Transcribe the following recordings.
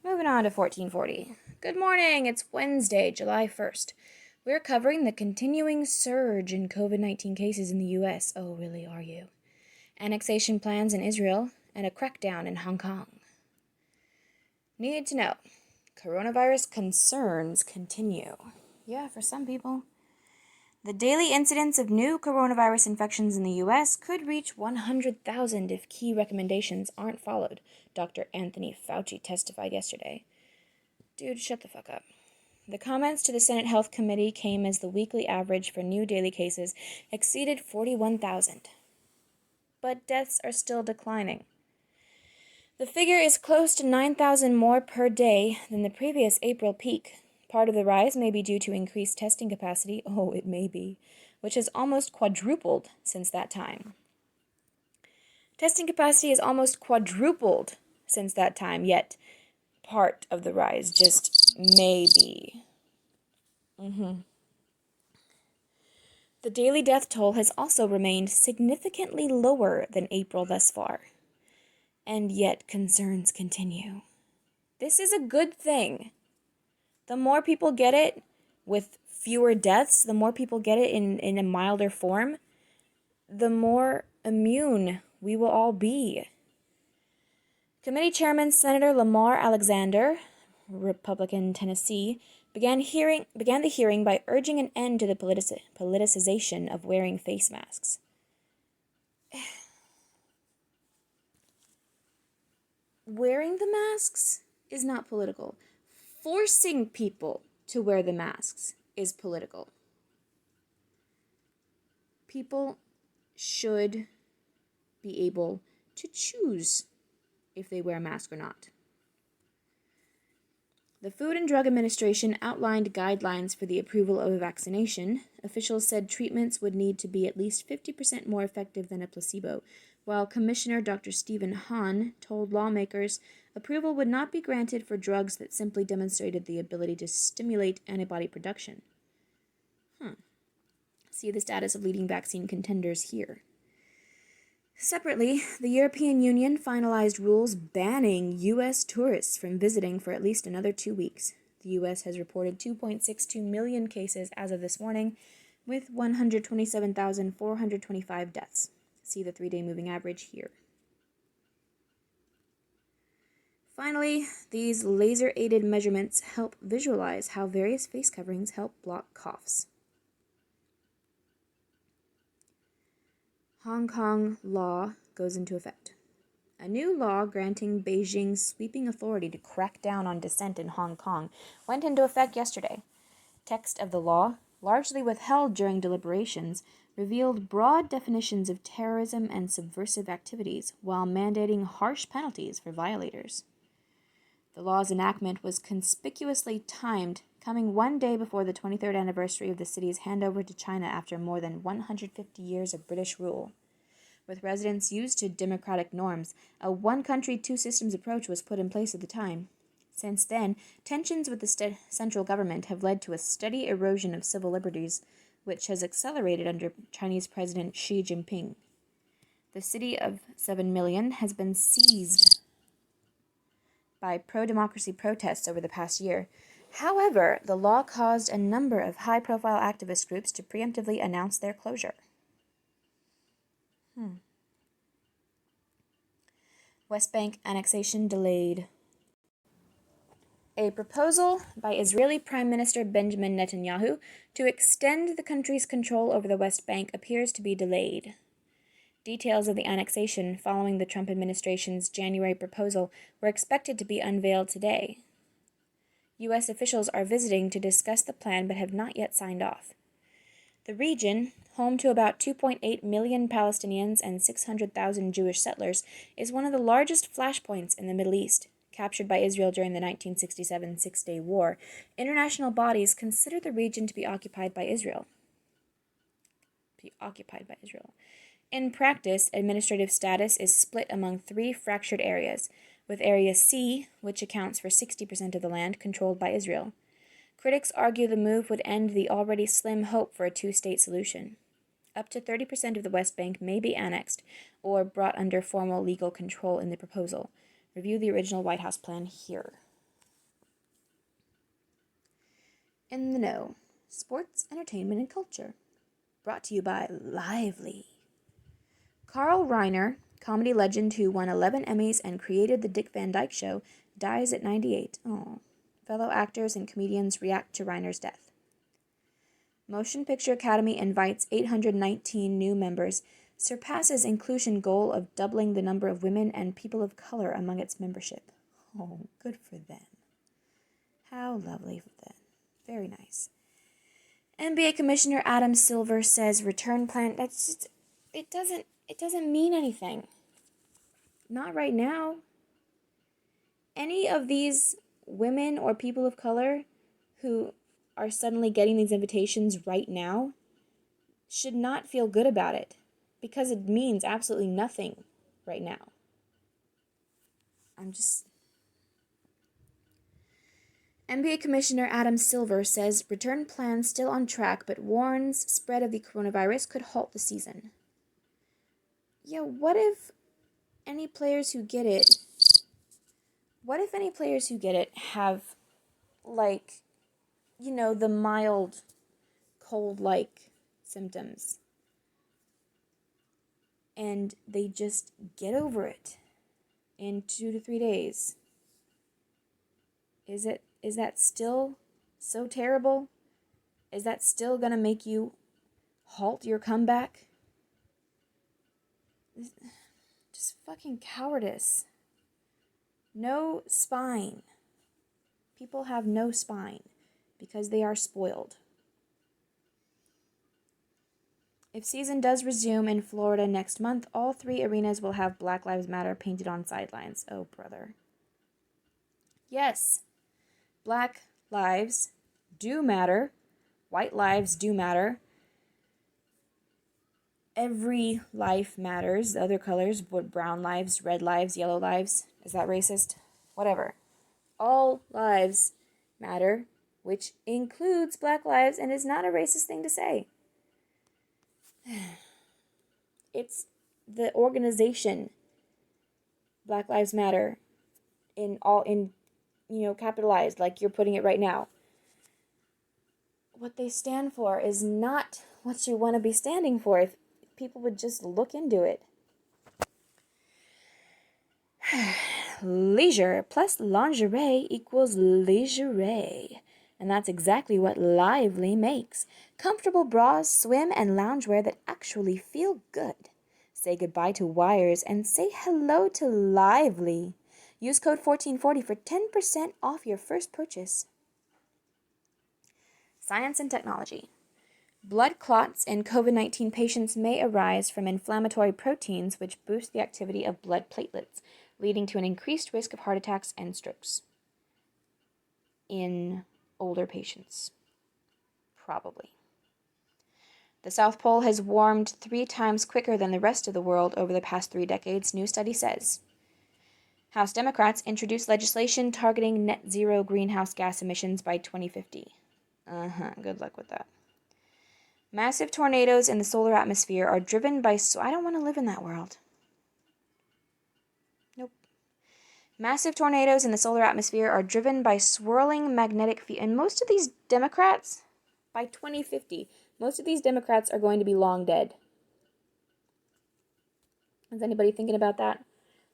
Moving on to 1440. Good morning, it's Wednesday, July 1st. We're covering the continuing surge in COVID-19 cases in the U.S. Oh, really, are you? Annexation plans in Israel, and a crackdown in Hong Kong. Need to know. Coronavirus concerns continue. Yeah, for some people. The daily incidence of new coronavirus infections in the U.S. could reach 100,000 if key recommendations aren't followed, Dr. Anthony Fauci testified yesterday. Dude, shut the fuck up. The comments to the Senate Health Committee came as the weekly average for new daily cases exceeded 41,000. But deaths are still declining. The figure is close to 9,000 more per day than the previous April peak. Part of the rise may be due to increased testing capacity, it may be, which has almost quadrupled since that time. Testing capacity has almost quadrupled since that time, yet part of the rise just may be. The daily death toll has also remained significantly lower than April thus far. And yet concerns continue. This is a good thing. The more people get it with fewer deaths, the more people get it in a milder form, the more immune we will all be. Committee Chairman Senator Lamar Alexander, Republican Tennessee, began the hearing by urging an end to the politicization of wearing face masks. Wearing the masks is not political. Forcing people to wear the masks is political. People should be able to choose if they wear a mask or not. The Food and Drug Administration outlined guidelines for the approval of a vaccination. Officials said treatments would need to be at least 50% more effective than a placebo, while Commissioner Dr. Stephen Hahn told lawmakers approval would not be granted for drugs that simply demonstrated the ability to stimulate antibody production. See the status of leading vaccine contenders here. Separately, the European Union finalized rules banning U.S. tourists from visiting for at least another 2 weeks. The U.S. has reported 2.62 million cases as of this morning, with 127,425 deaths. See the 3-day moving average here. Finally, these laser-aided measurements help visualize how various face coverings help block coughs. Hong Kong law goes into effect. A new law granting Beijing sweeping authority to crack down on dissent in Hong Kong went into effect yesterday. Text of the law, largely withheld during deliberations, revealed broad definitions of terrorism and subversive activities while mandating harsh penalties for violators. The law's enactment was conspicuously timed, coming one day before the 23rd anniversary of the city's handover to China after more than 150 years of British rule. With residents used to democratic norms, a one-country, two-systems approach was put in place at the time. Since then, tensions with the central government have led to a steady erosion of civil liberties, which has accelerated under Chinese President Xi Jinping. The city of 7 million has been seized by pro-democracy protests over the past year. However, the law caused a number of high-profile activist groups to preemptively announce their closure. West Bank annexation delayed. A proposal by Israeli Prime Minister Benjamin Netanyahu to extend the country's control over the West Bank appears to be delayed. Details of the annexation following the Trump administration's January proposal were expected to be unveiled today. U.S. officials are visiting to discuss the plan but have not yet signed off. The region, home to about 2.8 million Palestinians and 600,000 Jewish settlers, is one of the largest flashpoints in the Middle East. Captured by Israel during the 1967 Six-Day War, international bodies consider the region to be occupied by Israel. In practice, administrative status is split among 3 fractured areas, with Area C, which accounts for 60% of the land, controlled by Israel. Critics argue the move would end the already slim hope for a two-state solution. Up to 30% of the West Bank may be annexed or brought under formal legal control in the proposal. Review the original White House plan here. In the know, sports, entertainment, and culture. Brought to you by Lively. Carl Reiner, comedy legend who won 11 Emmys and created The Dick Van Dyke Show, dies at 98. Oh. Fellow actors and comedians react to Reiner's death. Motion Picture Academy invites 819 new members, surpasses inclusion goal of doubling the number of women and people of color among its membership. Oh, good for them. How lovely for them. Very nice. NBA Commissioner Adam Silver says return plan. That's just, it doesn't mean anything. Not right now. Any of these women or people of color who are suddenly getting these invitations right now should not feel good about it, because it means absolutely nothing right now. NBA Commissioner Adam Silver says return plans still on track, but warns spread of the coronavirus could halt the season. Yeah, what if any players who get it have, like, the mild cold-like symptoms, and they just get over it in 2 to 3 days? Is that still so terrible? Is that still gonna make you halt your comeback? Just fucking cowardice. No spine. People have no spine because they are spoiled. If season does resume in Florida next month, all 3 arenas will have Black Lives Matter painted on sidelines. Oh, brother. Yes, Black lives do matter. White lives do matter. Every life matters. The other colors, brown lives, red lives, yellow lives. Is that racist? Whatever. All lives matter, which includes Black lives, and is not a racist thing to say. It's the organization Black Lives Matter in capitalized, like you're putting it right now. What they stand for is not what you want to be standing for if people would just look into it. Leisure plus lingerie equals leisure. And that's exactly what Lively makes. Comfortable bras, swim, and loungewear that actually feel good. Say goodbye to wires and say hello to Lively. Use code 1440 for 10% off your first purchase. Science and technology. Blood clots in COVID-19 patients may arise from inflammatory proteins which boost the activity of blood platelets, leading to an increased risk of heart attacks and strokes. In older patients. Probably. The South Pole has warmed 3 times quicker than the rest of the world over the past 3 decades, new study says. House Democrats introduced legislation targeting net zero greenhouse gas emissions by 2050. Good luck with that. Massive tornadoes in the solar atmosphere are driven by... I don't want to live in that world. Nope. Massive tornadoes in the solar atmosphere are driven by swirling magnetic fields. And most of these Democrats, by 2050, most of these Democrats are going to be long dead. Is anybody thinking about that?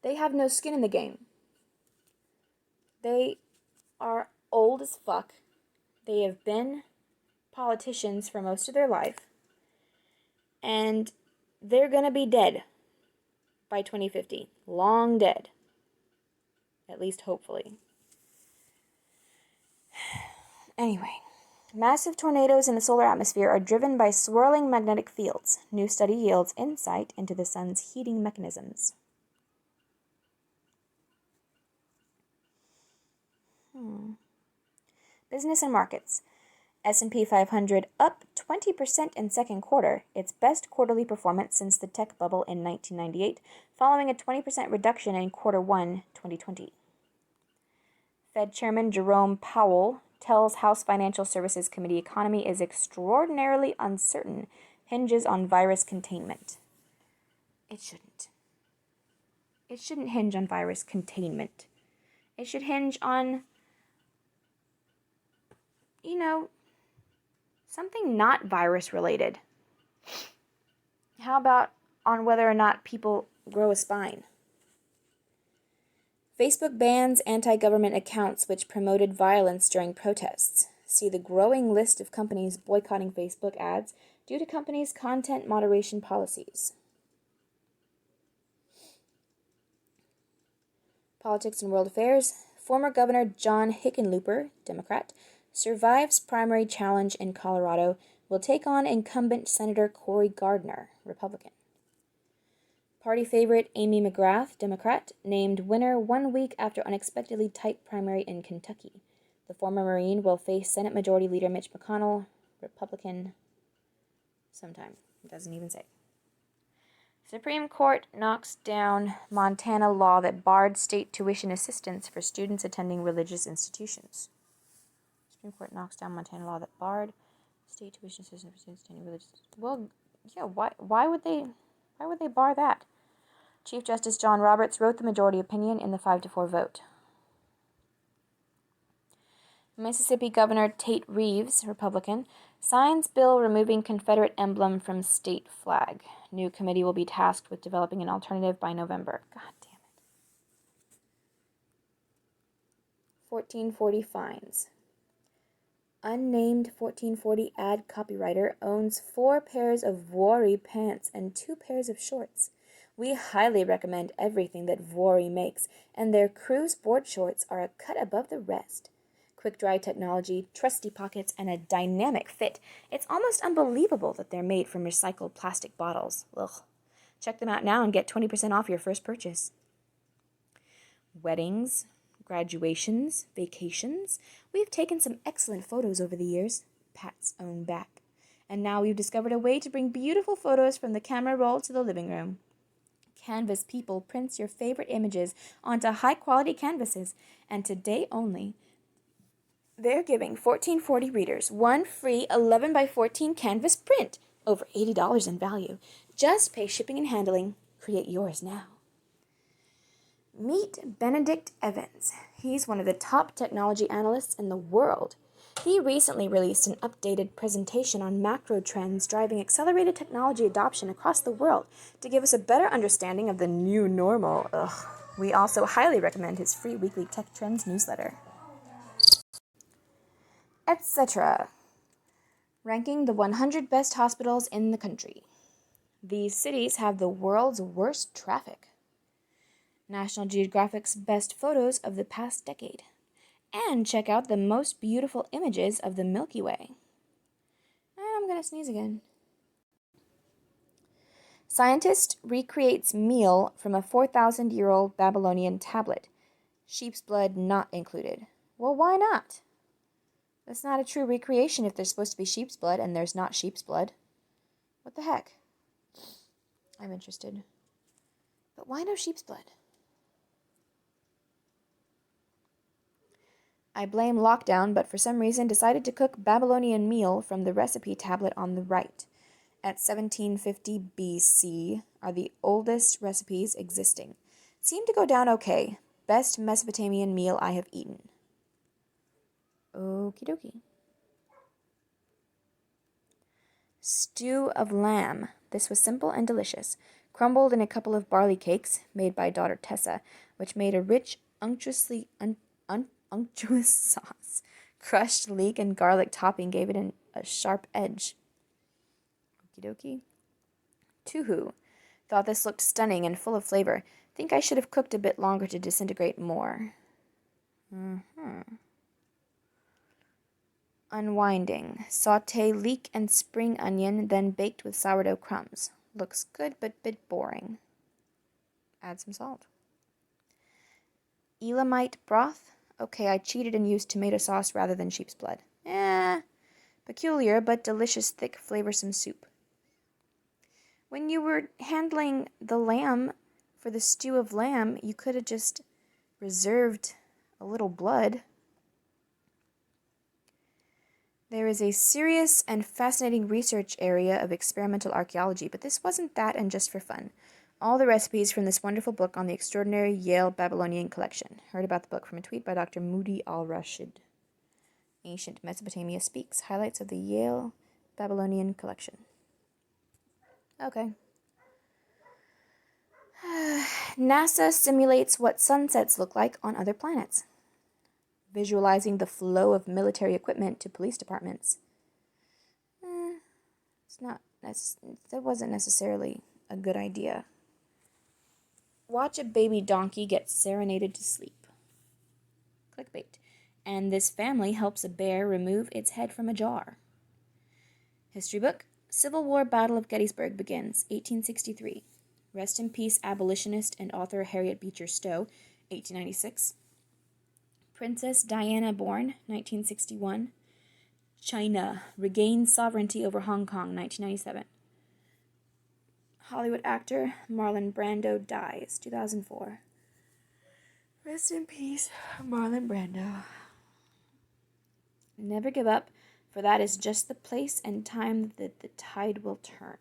They have no skin in the game. They are old as fuck. They have been politicians for most of their life. And they're going to be dead by 2050. Long dead. At least hopefully. Anyway, massive tornadoes in the solar atmosphere are driven by swirling magnetic fields. New study yields insight into the sun's heating mechanisms. Business and markets. S&P 500 up 20% in second quarter, its best quarterly performance since the tech bubble in 1998, following a 20% reduction in quarter 1, 2020. Fed Chairman Jerome Powell tells House Financial Services Committee economy is extraordinarily uncertain, hinges on virus containment. It shouldn't. It shouldn't hinge on virus containment. It should hinge on, Something not virus related. How about on whether or not people grow a spine? Facebook bans anti-government accounts which promoted violence during protests. See the growing list of companies boycotting Facebook ads due to companies' content moderation policies. Politics and world affairs. Former Governor John Hickenlooper, Democrat, survives primary challenge in Colorado, will take on incumbent Senator Cory Gardner, Republican. Party favorite Amy McGrath, Democrat, named winner 1 week after unexpectedly tight primary in Kentucky. The former Marine will face Senate Majority Leader Mitch McConnell, Republican, sometime. It doesn't even say. Supreme Court knocks down Montana law that barred state tuition assistance for students attending religious institutions. Supreme Court knocks down Montana law that barred state tuition assistance for students attending religious institutions. Well, yeah, why would they bar that? Chief Justice John Roberts wrote the majority opinion in the 5-4 vote. Mississippi Governor Tate Reeves, Republican, signs bill removing Confederate emblem from state flag. New committee will be tasked with developing an alternative by November. God damn it. 1440 fines. Unnamed 1440 ad copywriter owns 4 pairs of Vuori pants and 2 pairs of shorts. We highly recommend everything that Vuori makes, and their cruise board shorts are a cut above the rest. Quick-dry technology, trusty pockets, and a dynamic fit. It's almost unbelievable that they're made from recycled plastic bottles. Ugh. Check them out now and get 20% off your first purchase. Weddings, graduations, vacations. We've taken some excellent photos over the years. Pat's own back. And now we've discovered a way to bring beautiful photos from the camera roll to the living room. Canvas People prints your favorite images onto high-quality canvases, and today only, they're giving 1440 readers 1 free 11 by 14 canvas print, over $80 in value. Just pay shipping and handling. Create yours now. Meet Benedict Evans. He's one of the top technology analysts in the world. He recently released an updated presentation on macro trends driving accelerated technology adoption across the world to give us a better understanding of the new normal. We also highly recommend his free weekly Tech Trends newsletter. Etc. Ranking the 100 best hospitals in the country. These cities have the world's worst traffic. National Geographic's best photos of the past decade. And check out the most beautiful images of the Milky Way. And I'm gonna sneeze again. Scientist recreates meal from a 4,000-year-old Babylonian tablet. Sheep's blood not included. Well, why not? That's not a true recreation if there's supposed to be sheep's blood and there's not sheep's blood. What the heck? I'm interested. But why no sheep's blood? I blame lockdown, but for some reason decided to cook Babylonian meal from the recipe tablet on the right. At 1750 BC are the oldest recipes existing. Seem to go down okay. Best Mesopotamian meal I have eaten. Okie dokie. Stew of lamb. This was simple and delicious. Crumbled in a couple of barley cakes, made by daughter Tessa, which made a rich, unctuous sauce. Crushed leek and garlic topping gave it a sharp edge. Okie dokie. Tuhu. Thought this looked stunning and full of flavor. Think I should have cooked a bit longer to disintegrate more. Unwinding. Sauté leek and spring onion, then baked with sourdough crumbs. Looks good, but bit boring. Add some salt. Elamite broth. Okay, I cheated and used tomato sauce rather than sheep's blood. Peculiar, but delicious, thick, flavorsome soup. When you were handling the lamb for the stew of lamb, you could have just reserved a little blood. There is a serious and fascinating research area of experimental archaeology, but this wasn't that and just for fun. All the recipes from this wonderful book on the extraordinary Yale Babylonian collection. Heard about the book from a tweet by Dr. Moody al-Rashid. Ancient Mesopotamia Speaks. Highlights of the Yale Babylonian collection. Okay. NASA simulates what sunsets look like on other planets, visualizing the flow of military equipment to police departments. That wasn't necessarily a good idea. Watch a baby donkey get serenaded to sleep. Clickbait. And this family helps a bear remove its head from a jar. History book. Civil War Battle of Gettysburg begins, 1863. Rest in peace, abolitionist and author Harriet Beecher Stowe, 1896. Princess Diana born, 1961. China regains sovereignty over Hong Kong, 1997. Hollywood actor Marlon Brando dies, 2004. Rest in peace, Marlon Brando. Never give up, for that is just the place and time that the tide will turn.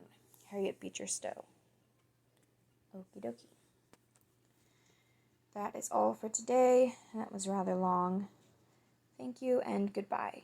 Harriet Beecher Stowe. Okie dokie. That is all for today. That was rather long. Thank you and goodbye.